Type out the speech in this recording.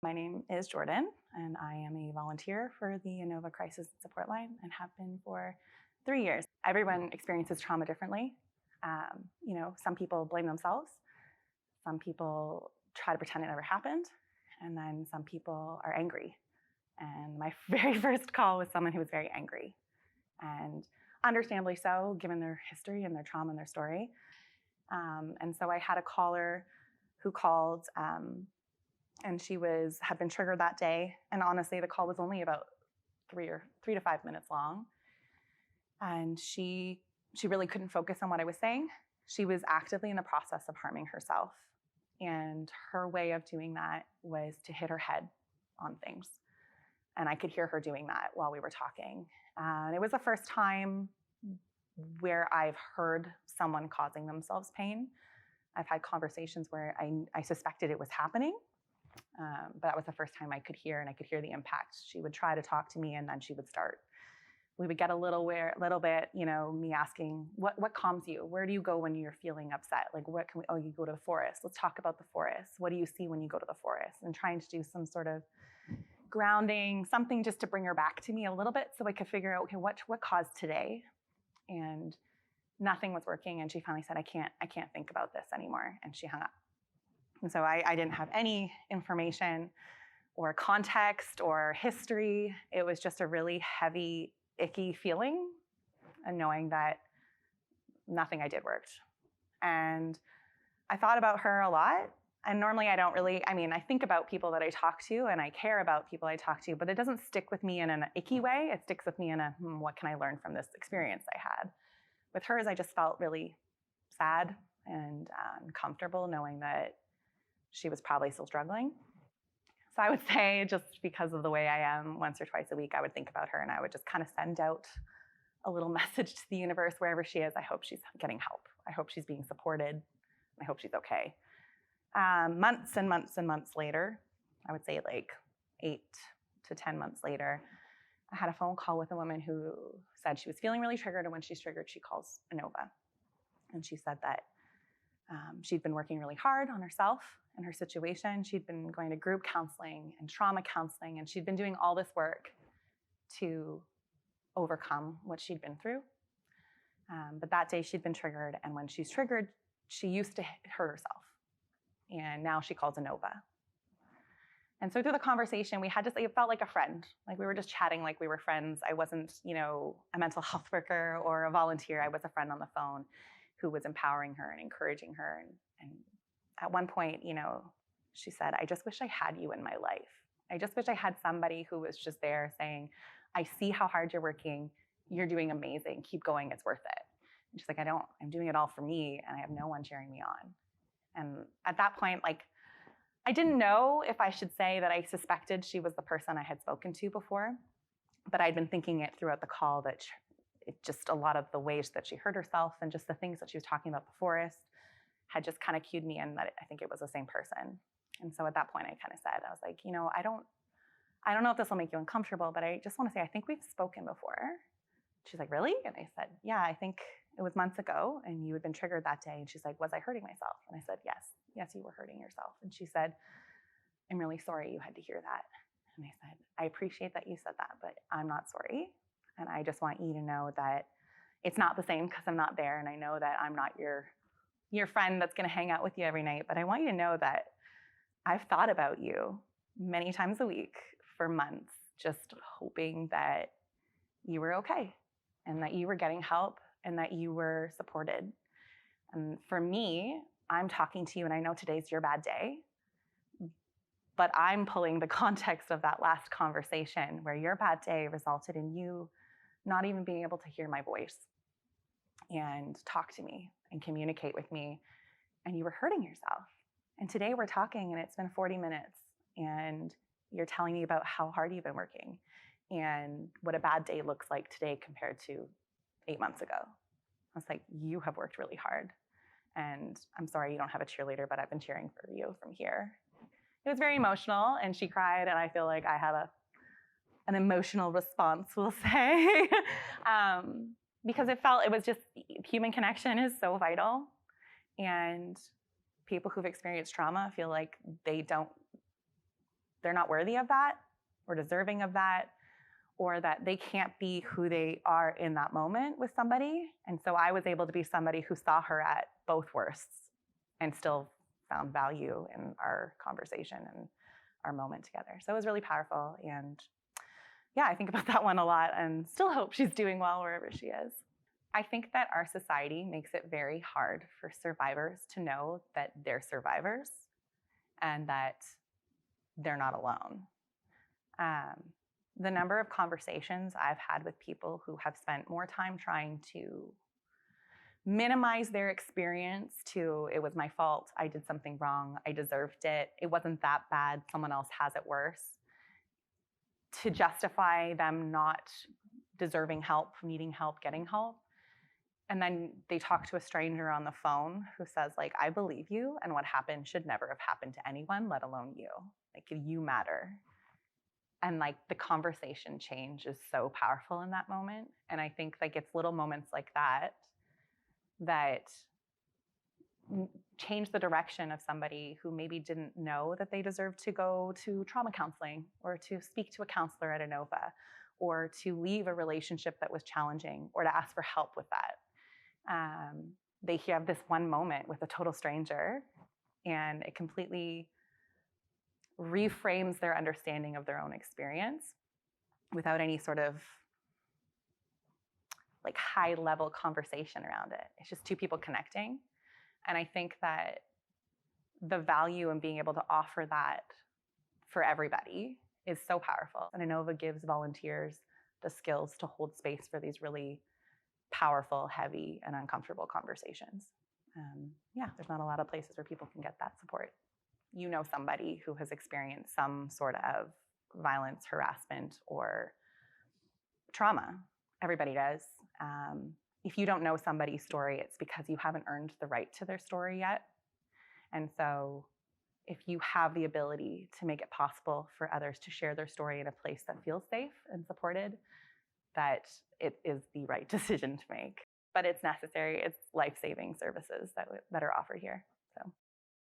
My name is Jordan, and I am a volunteer for the Anova Crisis Support Line and have been for 3 years. Everyone experiences trauma differently. Some people blame themselves. Some people try to pretend it never happened. And then some people are angry. And my very first call was someone who was very angry. And understandably so, given their history and their trauma and their story. And so I had a caller who called, and she had been triggered that day. And honestly, the call was only about 3 to 5 minutes long. And she really couldn't focus on what I was saying. She was actively in the process of harming herself. And her way of doing that was to hit her head on things. And I could hear her doing that while we were talking. And it was the first time where I've heard someone causing themselves pain. I've had conversations where I suspected it was happening, but that was the first time I could hear, and I could hear the impact. She would try to talk to me, and then she would start. We would get a little bit, me asking, what calms you? Where do you go when you're feeling upset? Like, you go to the forest. Let's talk about the forest. What do you see when you go to the forest? And trying to do some sort of grounding, something just to bring her back to me a little bit so I could figure out, okay, what caused today? And nothing was working. And she finally said, I can't think about this anymore. And she hung up. And so I didn't have any information or context or history. It was just a really heavy, icky feeling and knowing that nothing I did worked. And I thought about her a lot. And normally I think about people that I talk to and I care about people I talk to, but it doesn't stick with me in an icky way. It sticks with me in what can I learn from this experience I had? With hers, I just felt really sad and uncomfortable knowing that she was probably still struggling. So I would say, just because of the way I am, once or twice a week, I would think about her and I would just kind of send out a little message to the universe wherever she is. I hope she's getting help. I hope she's being supported. I hope she's okay. Months and months and months later, I would say like 8 to 10 months later, I had a phone call with a woman who said she was feeling really triggered, and when she's triggered, she calls Anova. And she said that she'd been working really hard on herself and her situation. She'd been going to group counseling and trauma counseling, and she'd been doing all this work to overcome what she'd been through. But that day she'd been triggered, and when she's triggered, she used to hurt herself. And now she calls Anova. And so through the conversation, it felt like a friend. Like we were just chatting like we were friends. I wasn't, a mental health worker or a volunteer. I was a friend on the phone who was empowering her and encouraging her. And at one point, she said, I just wish I had you in my life. I just wish I had somebody who was just there saying, I see how hard you're working. You're doing amazing. Keep going. It's worth it. And she's like, I'm doing it all for me, and I have no one cheering me on. And at that point, I didn't know if I should say that I suspected she was the person I had spoken to before, but I'd been thinking it throughout the call that just a lot of the ways that she hurt herself and just the things that she was talking about the forest had just kind of cued me in that I think it was the same person. And so at that point, I kind of said, I was like, I don't know if this will make you uncomfortable, but I just want to say, I think we've spoken before. She's like, really? And I said, yeah, I think it was months ago, and you had been triggered that day. And she's like, was I hurting myself? And I said, yes, you were hurting yourself. And she said, I'm really sorry you had to hear that. And I said, I appreciate that you said that, but I'm not sorry. And I just want you to know that it's not the same because I'm not there. And I know that I'm not your friend that's going to hang out with you every night. But I want you to know that I've thought about you many times a week for months, just hoping that you were okay and that you were getting help and that you were supported. And for me, I'm talking to you and I know today's your bad day, but I'm pulling the context of that last conversation where your bad day resulted in you not even being able to hear my voice and talk to me and communicate with me, and you were hurting yourself. And today we're talking and it's been 40 minutes and you're telling me about how hard you've been working and what a bad day looks like today compared to 8 months ago. I was like, you have worked really hard. And I'm sorry you don't have a cheerleader, but I've been cheering for you from here. It was very emotional, and she cried, and I feel like I had an emotional response, we'll say, because it was just, human connection is so vital. And people who've experienced trauma feel like they don't they're not worthy of that or deserving of that, or that they can't be who they are in that moment with somebody. And so I was able to be somebody who saw her at both worsts and still found value in our conversation and our moment together. So it was really powerful. And yeah, I think about that one a lot and still hope she's doing well wherever she is. I think that our society makes it very hard for survivors to know that they're survivors and that they're not alone. The number of conversations I've had with people who have spent more time trying to minimize their experience to, it was my fault, I did something wrong, I deserved it, it wasn't that bad, someone else has it worse, to justify them not deserving help, needing help, getting help. And then they talk to a stranger on the phone who says, like, I believe you, and what happened should never have happened to anyone, let alone you. Like, you matter. And like the conversation change is so powerful in that moment. And I think like it's little moments like that that change the direction of somebody who maybe didn't know that they deserved to go to trauma counseling or to speak to a counselor at Anova or to leave a relationship that was challenging or to ask for help with that. They have this one moment with a total stranger and it completely reframes their understanding of their own experience without any sort of like high level conversation around it. It's just two people connecting. And I think that the value in being able to offer that for everybody is so powerful. And Anova gives volunteers the skills to hold space for these really powerful, heavy, and uncomfortable conversations. There's not a lot of places where people can get that support. You know somebody who has experienced some sort of violence, harassment, or trauma. Everybody does. If you don't know somebody's story, it's because you haven't earned the right to their story yet. And so if you have the ability to make it possible for others to share their story in a place that feels safe and supported, that it is the right decision to make. But it's necessary. It's life-saving services that are offered here. So.